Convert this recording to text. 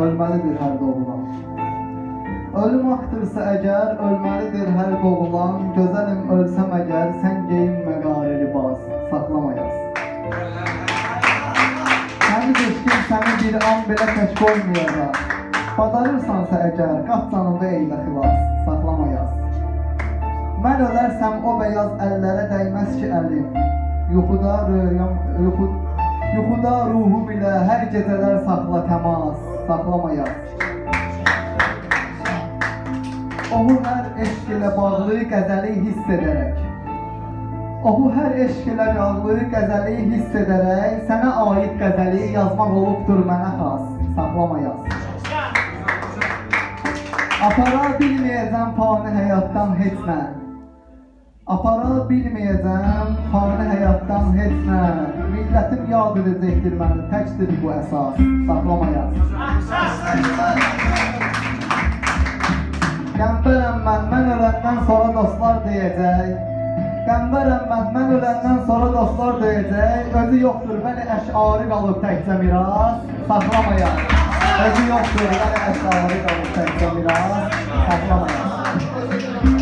ölməlidir hər doğulan. Ölüm haqqdırsa əgər, ölməlidir hər doğulan. Gözəlim ölsəm əgər, sən geyinmə qari libas, saxlamayaz. Təmiz eşkin səni bir an belə tək qoymayacaq. Bacarırsansa əgər, qat canında eylə xilas, saxlamayaz. Mən ölərsəm o beyaz əllərə dəyməz ki əlim. Yuxuda ruhum ilə hər gecələr saxla təmas, saxlamayaz. Ohu hər eşq ilə bağlı qəzəli hiss edərək, ohu hər eşq ilə bağlı qəzəli hiss edərək, sənə aid qəzəli yazmaq olubdur mənə xas, saxlamayaz. Apara bilməyəcəm fani həyatdan heç nə, apara bilməyəcəm fani həyatdan heç nə, millətim yad edəcəkdir məni, təkdir bu əsas, saxlamayaz. Qəmbərəm mən öləndən sonra dostlar deyəcək. Qəmbərəm mən öləndən sonra dostlar deyəcək. Özü yoxdur, bəli əşarı qalıb təkcə miras, saxlamayaz. Özü yoxdur, bəli əşarı qalıb təkcə miras, saxlamayaz.